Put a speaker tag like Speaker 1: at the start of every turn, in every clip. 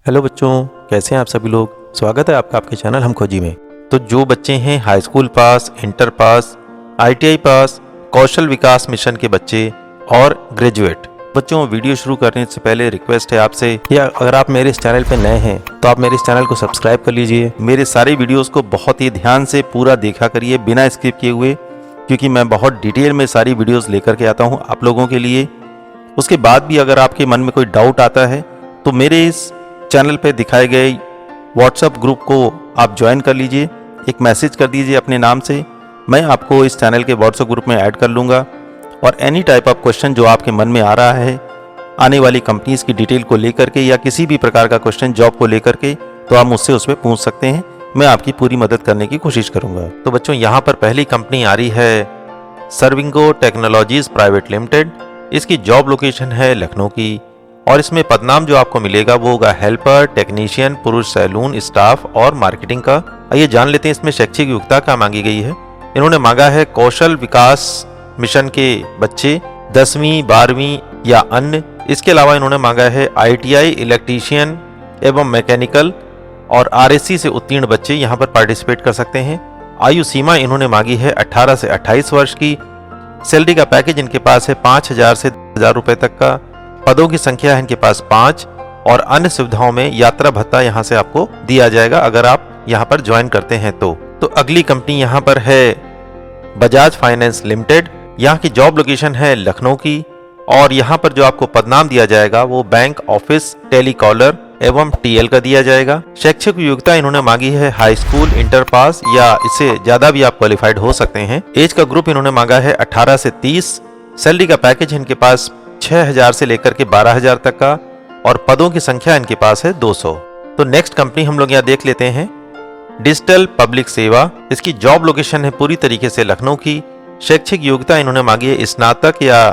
Speaker 1: Hello बच्चों, कैसे हैं आप सभी लोग। स्वागत है आपका आपके चैनल हम खोजी में। तो जो बच्चे हैं हाई स्कूल पास, इंटर पास, आईटीआई पास, कौशल विकास मिशन के बच्चे और ग्रेजुएट बच्चों, वीडियो शुरू करने से पहले रिक्वेस्ट है आपसे कि अगर आप मेरे इस चैनल पे नए हैं तो आप मेरे इस चैनल को सब्सक्राइब कर लीजिए। मेरे सारे वीडियोस को बहुत ही ध्यान से पूरा देखा करिए बिना स्किप किए हुए, क्योंकि मैं बहुत डिटेल में सारी वीडियोस लेकर के आता हूँ आप लोगों के लिए। उसके बाद भी अगर आपके मन में कोई डाउट आता है तो मेरे इस चैनल पे दिखाए गए व्हाट्सएप ग्रुप को आप ज्वाइन कर लीजिए। एक मैसेज कर दीजिए अपने नाम से, मैं आपको इस चैनल के व्हाट्सएप ग्रुप में ऐड कर लूँगा। और एनी टाइप ऑफ क्वेश्चन जो आपके मन में आ रहा है आने वाली कंपनीज की डिटेल को लेकर के या किसी भी प्रकार का क्वेश्चन जॉब को लेकर के, तो आप मुझसे उसमें पूछ सकते हैं। मैं आपकी पूरी मदद करने की कोशिश करूँगा। तो बच्चों, यहाँ पर पहली कंपनी आ रही है सर्विंगो टेक्नोलॉजीज प्राइवेट लिमिटेड। इसकी जॉब लोकेशन है लखनऊ की और इसमें पदनाम जो आपको मिलेगा वो होगा हेल्पर, टेक्नीशियन, पुरुष सैलून स्टाफ और मार्केटिंग का। आइए जान लेते हैं इसमें शैक्षिक योग्यता क्या मांगी गई है। इन्होंने मांगा है कौशल विकास मिशन के बच्चे 10वीं 12वीं या अन्य। इसके अलावा इन्होंने मांगा है आईटीआई, इलेक्ट्रीशियन एवं मैकेनिकल और आरएससी से उत्तीर्ण बच्चे यहाँ पर पार्टिसिपेट कर सकते हैं। आयु सीमा इन्होंने मांगी है 18 से 28 वर्ष की। सैलरी का पैकेज इनके पास है 5,000 से 10,000 रुपए तक का। पदों की संख्या है इनके पास 5 और अन्य सुविधाओं में यात्रा भत्ता यहाँ से आपको दिया जाएगा अगर आप यहाँ पर ज्वाइन करते हैं तो अगली कंपनी यहाँ पर है बजाज फाइनेंस लिमिटेड। यहाँ की जॉब लोकेशन है लखनऊ की और यहाँ पर जो आपको पदनाम दिया जाएगा वो बैंक ऑफिस टेलीकॉलर एवं टीएल का दिया जाएगा। शैक्षिक योग्यता इन्होंने मांगी है हाई स्कूल, इंटर पास या इससे ज्यादा भी आप क्वालिफाइड हो सकते हैं। एज का ग्रुप इन्होंने मांगा है 18 से 30। सैलरी का पैकेज इनके पास 6,000 से लेकर के 12,000 तक का और पदों की संख्या इनके पास है 200। तो नेक्स्ट कंपनी हम लोग यहाँ देख लेते हैं डिजिटल पब्लिक सेवा। इसकी जॉब लोकेशन है पूरी तरीके से लखनऊ की। शैक्षिक योग्यता इन्होंने मांगी है स्नातक या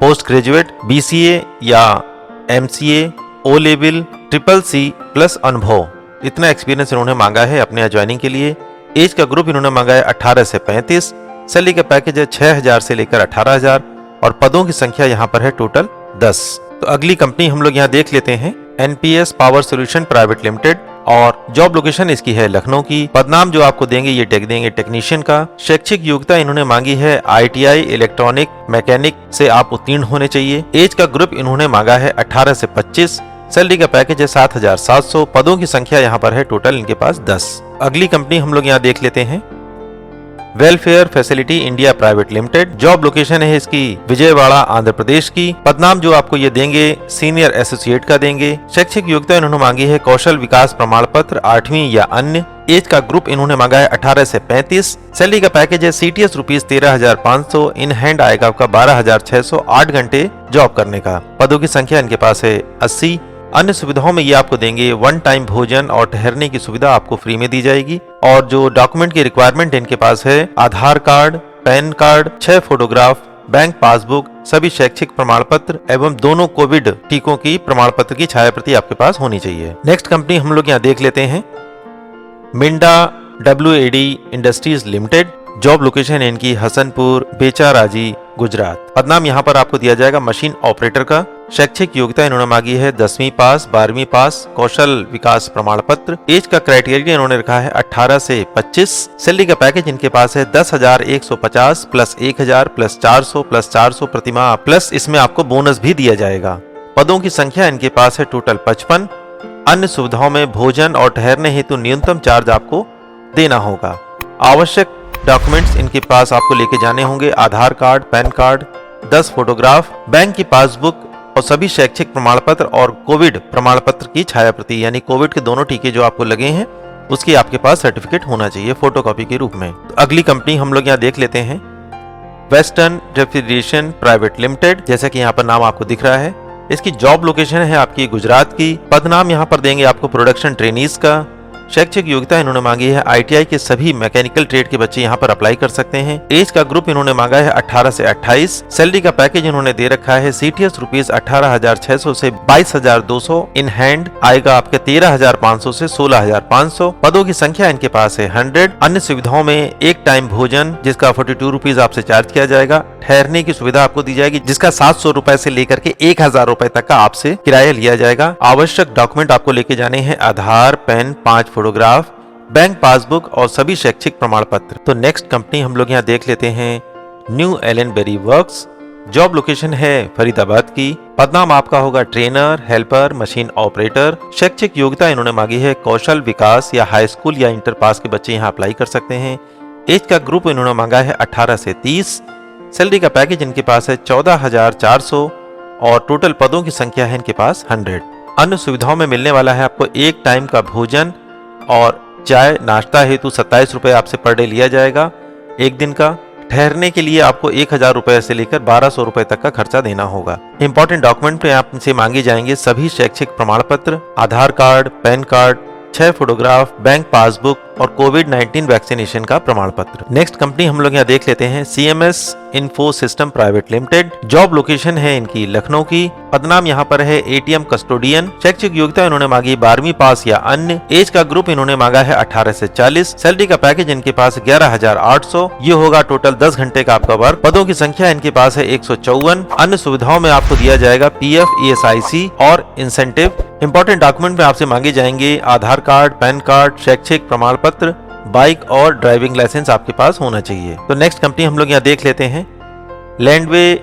Speaker 1: पोस्ट ग्रेजुएट, बीसीए या MCA, O level, CCC plus अनुभव। इतना एक्सपीरियंस इन्होंने मांगा है अपने ज्वाइनिंग के लिए। एज का ग्रुप इन्होंने मांगा है 18 से 35। सैलरी का पैकेज है 6,000 से लेकर 18,000 और पदों की संख्या यहाँ पर है टोटल 10। तो अगली कंपनी हम लोग यहाँ देख लेते हैं NPS power solution private limited और जॉब लोकेशन इसकी है लखनऊ की। पदनाम जो आपको देंगे ये देंगे टेक्नीशियन का। शैक्षिक योग्यता इन्होंने मांगी है आईटीआई, इलेक्ट्रॉनिक, मैकेनिक से आप उत्तीर्ण होने चाहिए। एज का ग्रुप इन्होंने मांगा है 18 से 25। सैलरी का पैकेज है 7,700। पदों की संख्या यहाँ पर है टोटल इनके पास 10। अगली कंपनी हम लोग यहाँ देख लेते हैं welfare facility India private limited. Job location है इसकी विजयवाड़ा आंध्र प्रदेश की। पदनाम जो आपको ये देंगे सीनियर एसोसिएट का देंगे। शैक्षिक योग्यता इन्होंने मांगी है कौशल विकास प्रमाण पत्र 8वीं या अन्य। एज का ग्रुप इन्होंने मांगा है 18 से 35। सैलरी का पैकेज है सीटीएस रुपीज 13,500। इन हैंड आएगा आपका 12,600 8 घंटे जॉब करने का। पदों की संख्या इनके पास है 80। अन्य सुविधाओं में ये आपको देंगे 1 टाइम भोजन और ठहरने की सुविधा आपको फ्री में दी जाएगी। और जो डॉक्यूमेंट की रिक्वायरमेंट इनके पास है Aadhaar card, PAN card, 6 photograph, bank passbook, सभी शैक्षिक प्रमाण पत्र एवं दोनों कोविड टीकों की प्रमाण पत्र की छायाप्रति आपके पास होनी चाहिए। नेक्स्ट कंपनी हम लोग यहाँ देख लेते हैं Minda WAD industries limited. Job location है इनकी हसनपुर, बेचाराजी, गुजरात। पदनाम यहाँ पर आपको दिया जाएगा मशीन ऑपरेटर का। शैक्षिक योग्यता इन्होंने मांगी है 10वीं पास, 12वीं पास, कौशल विकास प्रमाण पत्र। एज का क्राइटेरिया इन्होंने रखा है 18 से 25। सैलरी का पैकेज इनके पास है 10,150 प्लस 1,000 प्लस 400 प्लस 400 प्रतिमाह प्लस इसमें आपको बोनस भी दिया जाएगा। पदों की संख्या इनके पास है टोटल 55। अन्य सुविधाओं में भोजन और ठहरने हेतु न्यूनतम चार्ज आपको देना होगा। आवश्यक डॉक्यूमेंट्स इनके पास आपको लेके जाने होंगे Aadhaar card, PAN card, 10 photograph, bank की पासबुक और सभी शैक्षिक प्रमाण पत्र और कोविड प्रमाण पत्र की छायाप्रति, यानी कोविड के दोनों टीके जो आपको लगे हैं उसकी आपके पास सर्टिफिकेट होना चाहिए फोटोकॉपी के रूप में। तो अगली कंपनी हम लोग यहाँ देख लेते हैं वेस्टर्न रेफ्रिजरेशन प्राइवेट लिमिटेड। जैसा कि यहाँ पर नाम आपको दिख रहा है, इसकी जॉब लोकेशन है आपकी गुजरात की। पदनाम यहाँ पर देंगे आपको प्रोडक्शन ट्रेनीज का। शैक्षिक योग्यता इन्होंने मांगी है ITI के सभी मैकेनिकल ट्रेड के बच्चे यहाँ पर अप्लाई कर सकते हैं। एज का ग्रुप इन्होंने मांगा है 18 से 28। सैलरी का पैकेज इन्होंने दे रखा है CTS रुपीज 18,600 से 22,200। इन हैंड आएगा आपके 13,500 से 16,500। पदों की संख्या इनके पास है 100। अन्य सुविधाओं में एक टाइम भोजन जिसका 42 रुपीज आपसे चार्ज किया जाएगा। ठहरने की सुविधा आपको दी जाएगी जिसका 700 रुपए से लेकर के 1,000 रुपए तक का आपसे किराया लिया जाएगा। आवश्यक डॉक्यूमेंट आपको लेके जाने हैं आधार, पेन, 5 फोटोग्राफ, बैंक पासबुक और सभी शैक्षिक प्रमाण पत्र। तो नेक्स्ट कंपनी हम लोग यहाँ देख लेते हैं new Allen Berry works. Job location है फरीदाबाद की। पदनाम आपका होगा ट्रेनर, हेल्पर, मशीन ऑपरेटर। शैक्षिक योग्यता इन्होंने मांगी है कौशल विकास या हाई स्कूल या इंटर पास के बच्चे यहाँ अप्लाई कर सकते हैं। एज का ग्रुप इन्होंने मांगा है 18 से 30। सैलरी का पैकेज इनके पास है 14,400 और टोटल पदों की संख्या है इनके पास 100। अन्य सुविधाओं में मिलने वाला है आपको एक टाइम का भोजन और चाय नाश्ता हेतु 27 रुपए आपसे पर डे लिया जाएगा एक दिन का। ठहरने के लिए आपको 1,000 रुपए से लेकर 1,200 रुपए तक का खर्चा देना होगा। इंपॉर्टेंट डॉक्यूमेंट पे आपसे मांगे जाएंगे सभी शैक्षिक प्रमाण पत्र, Aadhaar card, PAN card, 6 photograph, bank passbook और कोविड-19 वैक्सीनेशन का प्रमाण पत्र। नेक्स्ट कंपनी हम लोग यहाँ देख लेते हैं CMS info system private limited. Job location है इनकी लखनऊ की। पदनाम यहाँ पर है ATM कस्टोडियन। शैक्षिक योग्यता इन्होंने मांगी 12वीं पास या अन्य। एज का ग्रुप इन्होंने मांगा है 18 से 40। सैलरी का पैकेज इनके पास 11,800। ये होगा टोटल 10 घंटे का आपका वर्क। पदों की संख्या इनके पास है 154। अन्य सुविधाओं में आपको दिया जाएगा PF, ESIC और इंसेंटिव। इंपॉर्टेंट डॉक्यूमेंट में आपसे मांगे जाएंगे आधार कार्ड, पैन कार्ड, शैक्षिक प्रमाण पत्र, बाइक और ड्राइविंग लाइसेंस आपके पास होना चाहिए। तो नेक्स्ट कंपनी हम लोग यहाँ देख लेते हैं लैंडवे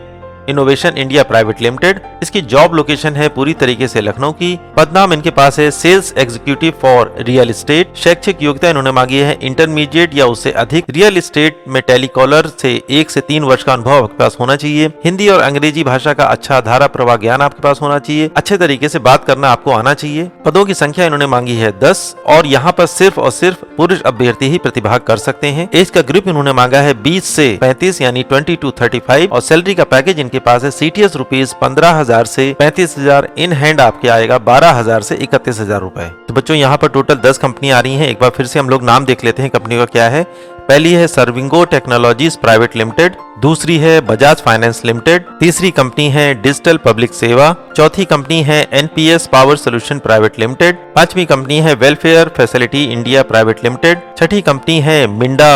Speaker 1: इनोवेशन इंडिया प्राइवेट लिमिटेड। इसकी जॉब लोकेशन है पूरी तरीके से लखनऊ की। पदनाम इनके पास है sales executive for real estate. शैक्षिक योग्यता इन्होंने मांगी है इंटरमीडिएट या उससे अधिक। रियल एस्टेट में टेलीकॉलर से 1 से 3 वर्ष का अनुभव आपके पास होना चाहिए। हिंदी और अंग्रेजी भाषा का अच्छा धारा प्रवाह ज्ञान आपके पास होना चाहिए। अच्छे तरीके से बात करना आपको आना चाहिए। पदों की संख्या इन्होंने मांगी है 10 और यहाँ पर सिर्फ और सिर्फ पुरुष अभ्यर्थी ही प्रतिभाग कर सकते हैं। एज का ग्रुप इन्होंने मांगा है 20 से 35 यानी 20 to 35 और सैलरी का पैकेज इनके पास है CTS रुपीज 15,000 से 35,000। इन हैंड आपके आएगा 12,000 से 31,000 रुपए। तो बच्चों यहाँ पर टोटल 10 कंपनी आ रही हैं। एक बार फिर से हम लोग नाम देख लेते हैं कंपनी का क्या है। पहली है सर्विंगो टेक्नोलॉजीज प्राइवेट लिमिटेड। दूसरी है बजाज फाइनेंस लिमिटेड। तीसरी कंपनी है डिजिटल पब्लिक सेवा। चौथी कंपनी है NPS power solution private limited. पांचवी कंपनी है welfare facility India private limited. छठी कंपनी है मिंडा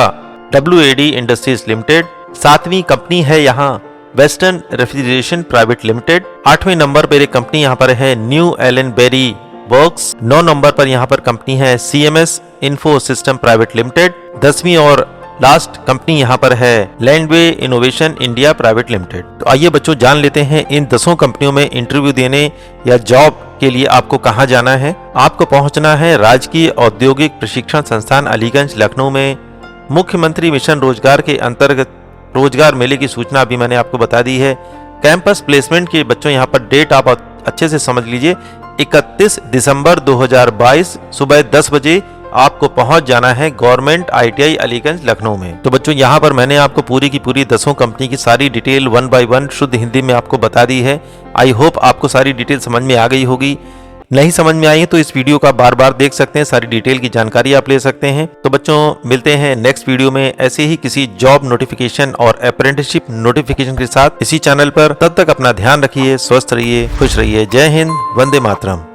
Speaker 1: WAD इंडस्ट्रीज लिमिटेड। सातवीं कंपनी है यहाँ वेस्टर्न रेफ्रिजरेशन प्राइवेट लिमिटेड। 8वें नंबर पर एक कंपनी यहाँ पर है new Allen Berry works. 9 number पर यहाँ पर कंपनी है CMS info system private limited. 10वीं और लास्ट कंपनी यहाँ पर है लैंडवे इनोवेशन इंडिया प्राइवेट लिमिटेड। तो आइए बच्चों जान लेते हैं इन 10 कंपनियों में इंटरव्यू देने या जॉब के लिए आपको कहाँ जाना है। आपको पहुँचना है राजकीय औद्योगिक प्रशिक्षण संस्थान अलीगंज लखनऊ में। मुख्यमंत्री मिशन रोजगार के अंतर्गत रोजगार मेले की सूचना अभी मैंने आपको बता दी है। कैंपस प्लेसमेंट के बच्चों यहाँ पर डेट आप अच्छे से समझ लीजिए। 31 दिसंबर 2022 सुबह 10 बजे आपको पहुंच जाना है गवर्नमेंट ITI अलीगंज लखनऊ में। तो बच्चों यहाँ पर मैंने आपको पूरी की पूरी 10 कंपनी की सारी डिटेल 1 by 1 शुद्ध हिंदी में आपको बता दी है। आई होप आपको सारी डिटेल समझ में आ गई होगी। नहीं समझ में आई है तो इस वीडियो का बार बार देख सकते हैं, सारी डिटेल की जानकारी आप ले सकते हैं। तो बच्चों मिलते हैं नेक्स्ट वीडियो में ऐसे ही किसी जॉब नोटिफिकेशन और अप्रेंटिसशिप नोटिफिकेशन के साथ इसी चैनल पर। तब तक अपना ध्यान रखिए, स्वस्थ रहिए, खुश रहिए। जय हिंद, वंदे मातरम।